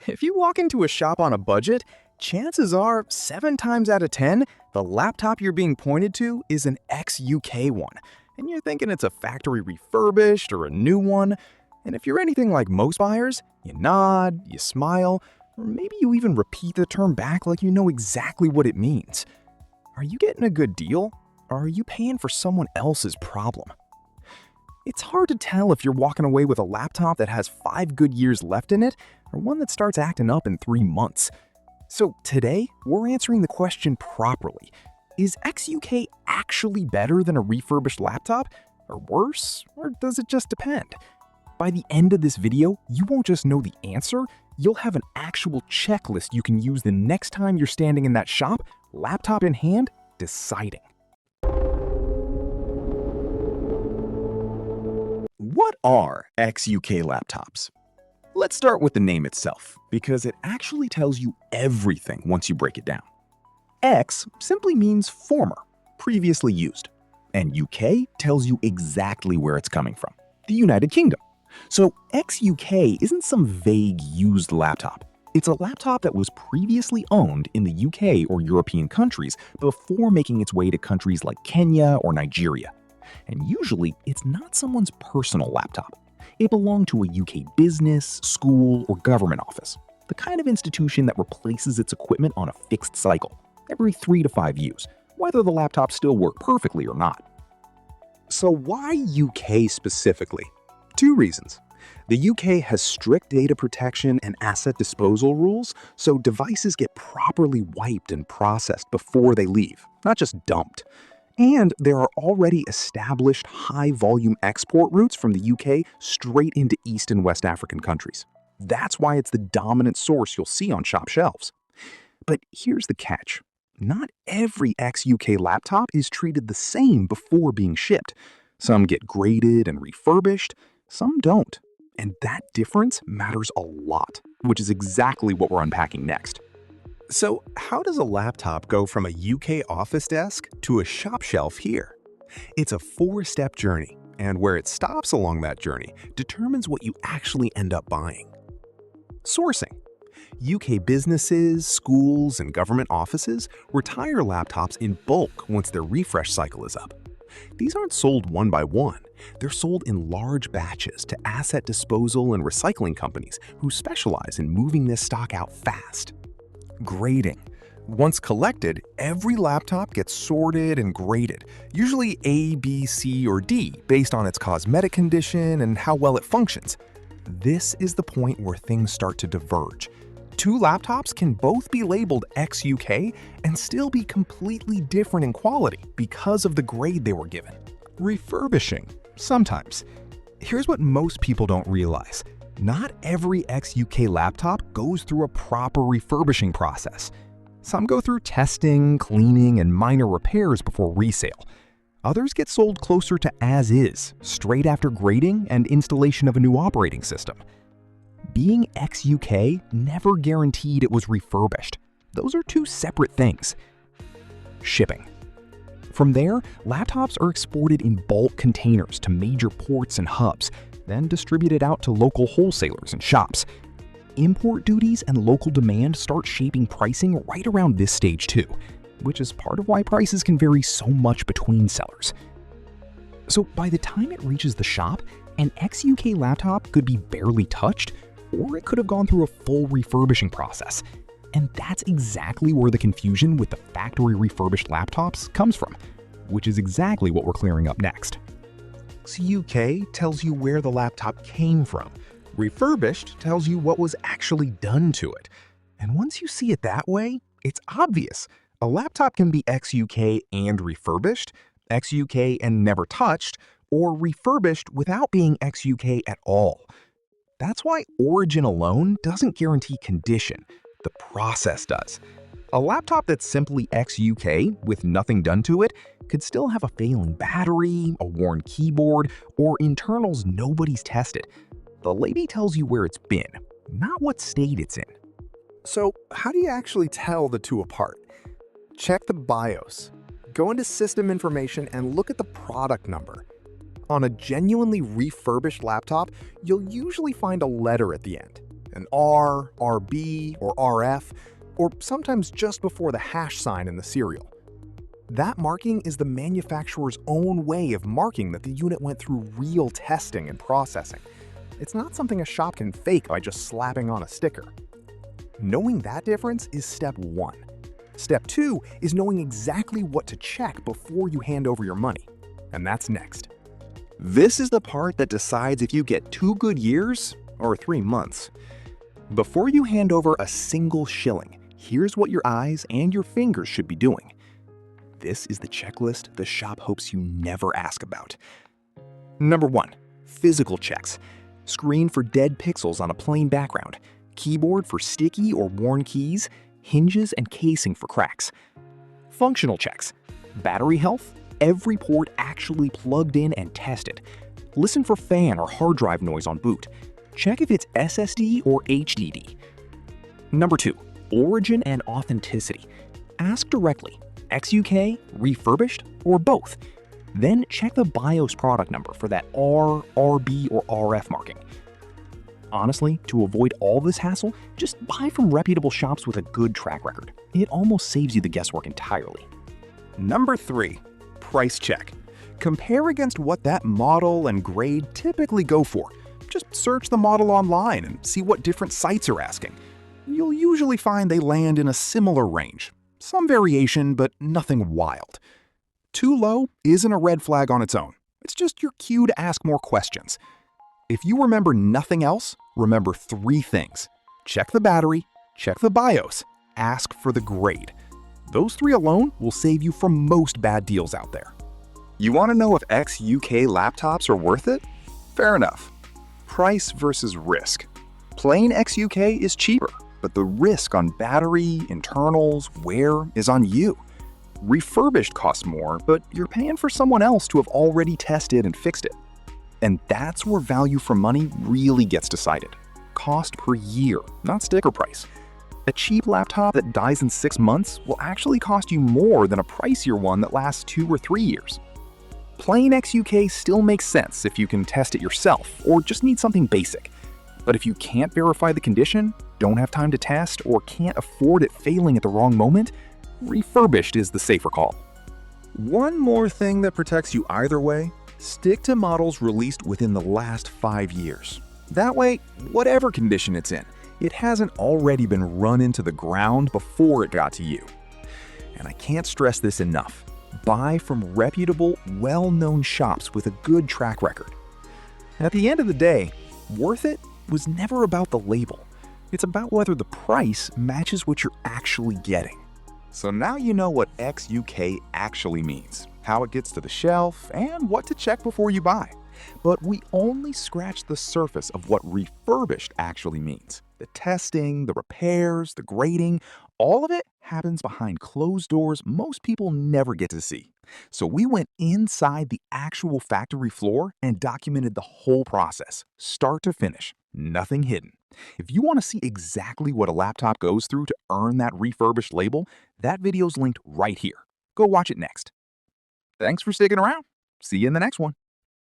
If you walk into a shop on a budget, chances are 7 times out of 10, the laptop you're being pointed to is an ex-UK one, and you're thinking it's a factory refurbished or a new one. And if you're anything like most buyers, you nod, you smile, or maybe you even repeat the term back like you know exactly what it means. Are you getting a good deal, or are you paying for someone else's problem? It's hard to tell if you're walking away with a laptop that has 5 good years left in it, or one that starts acting up in 3 months. So today, we're answering the question properly. Is ex-UK actually better than a refurbished laptop? Or worse? Or does it just depend? By the end of this video, you won't just know the answer, you'll have an actual checklist you can use the next time you're standing in that shop, laptop in hand, deciding. What are ex-UK laptops? Let's start with the name itself, because it actually tells you everything once you break it down. Ex simply means former, previously used, and UK tells you exactly where it's coming from, the United Kingdom. So ex-UK isn't some vague used laptop. It's a laptop that was previously owned in the UK or European countries before making its way to countries like Kenya or Nigeria. And usually, it's not someone's personal laptop. It belonged to a UK business, school, or government office, the kind of institution that replaces its equipment on a fixed cycle, every 3 to 5 years, whether the laptops still work perfectly or not. So why UK specifically? 2 reasons. The UK has strict data protection and asset disposal rules, so devices get properly wiped and processed before they leave, not just dumped. And there are already established high-volume export routes from the UK straight into East and West African countries. That's why it's the dominant source you'll see on shop shelves. But here's the catch. Not every ex-UK laptop is treated the same before being shipped. Some get graded and refurbished, some don't. And that difference matters a lot, which is exactly what we're unpacking next. So how does a laptop go from a UK office desk to a shop shelf here? It's a 4-step journey, and where it stops along that journey determines what you actually end up buying. Sourcing. UK businesses, schools, and government offices retire laptops in bulk once their refresh cycle is up. These aren't sold one by one. They're sold in large batches to asset disposal and recycling companies who specialize in moving this stock out fast. Grading. Once collected, every laptop gets sorted and graded, usually A, B, C, or D, based on its cosmetic condition and how well it functions. This is the point where things start to diverge. 2 laptops can both be labeled ex-UK and still be completely different in quality because of the grade they were given. Refurbishing. Sometimes. Here's what most people don't realize. Not every ex-UK laptop goes through a proper refurbishing process. Some go through testing, cleaning, and minor repairs before resale. Others get sold closer to as-is, straight after grading and installation of a new operating system. Being ex-UK never guaranteed it was refurbished. Those are 2 separate things. Shipping. From there, laptops are exported in bulk containers to major ports and hubs, then distributed out to local wholesalers and shops. Import duties and local demand start shaping pricing right around this stage too, which is part of why prices can vary so much between sellers. So by the time it reaches the shop, an ex-UK laptop could be barely touched, or it could have gone through a full refurbishing process. And that's exactly where the confusion with the factory refurbished laptops comes from, which is exactly what we're clearing up next. UK tells you where the laptop came from. Refurbished tells you what was actually done to it. And once you see it that way, it's obvious. A laptop can be ex-UK and refurbished, ex-UK and never touched, or refurbished without being ex-UK at all. That's why origin alone doesn't guarantee condition. The process does. A laptop that's simply ex-UK with nothing done to it could still have a failing battery, a worn keyboard, or internals nobody's tested. The label tells you where it's been, not what state it's in. So how do you actually tell the 2 apart? Check the BIOS. Go into System Information and look at the product number. On a genuinely refurbished laptop, you'll usually find a letter at the end. an R, RB, or RF, or sometimes just before the hash sign in the serial. That marking is the manufacturer's own way of marking that the unit went through real testing and processing. It's not something a shop can fake by just slapping on a sticker. Knowing that difference is step 1. Step 2 is knowing exactly what to check before you hand over your money. And that's next. This is the part that decides if you get 2 good years or 3 months. Before you hand over a single shilling, here's what your eyes and your fingers should be doing. This is the checklist the shop hopes you never ask about. Number 1. Physical checks. Screen for dead pixels on a plain background. Keyboard for sticky or worn keys. Hinges and casing for cracks. Functional checks. Battery health. Every port actually plugged in and tested. Listen for fan or hard drive noise on boot. Check if it's SSD or HDD. Number 2. Origin and authenticity. Ask directly, XUK, refurbished, or both. Then check the BIOS product number for that R, RB, or RF marking. Honestly, to avoid all this hassle, just buy from reputable shops with a good track record. It almost saves you the guesswork entirely. Number 3. Price check. Compare against what that model and grade typically go for. Just search the model online and see what different sites are asking. You'll usually find they land in a similar range. Some variation, but nothing wild. Too low isn't a red flag on its own. It's just your cue to ask more questions. If you remember nothing else, remember 3 things. Check the battery, check the BIOS, ask for the grade. Those 3 alone will save you from most bad deals out there. You want to know if XUK laptops are worth it? Fair enough. Price versus risk. Plain XUK is cheaper, but the risk on battery, internals, wear is on you. Refurbished costs more, but you're paying for someone else to have already tested and fixed it. And that's where value for money really gets decided. Cost per year, not sticker price. A cheap laptop that dies in 6 months will actually cost you more than a pricier one that lasts 2 or 3 years. Plain XUK still makes sense if you can test it yourself or just need something basic. But if you can't verify the condition, don't have time to test, or can't afford it failing at the wrong moment, refurbished is the safer call. One more thing that protects you either way: stick to models released within the last 5 years. That way, whatever condition it's in, it hasn't already been run into the ground before it got to you. And I can't stress this enough. Buy from reputable, well-known shops with a good track record. At the end of the day, worth it was never about the label. It's about whether the price matches what you're actually getting. So now you know what XUK actually means, how it gets to the shelf, and what to check before you buy. But we only scratched the surface of what refurbished actually means. The testing, the repairs, the grading, all of it happens behind closed doors most people never get to see. So we went inside the actual factory floor and documented the whole process, start to finish, nothing hidden. If you want to see exactly what a laptop goes through to earn that refurbished label, that video's linked right here. Go watch it next. Thanks for sticking around. See you in the next one.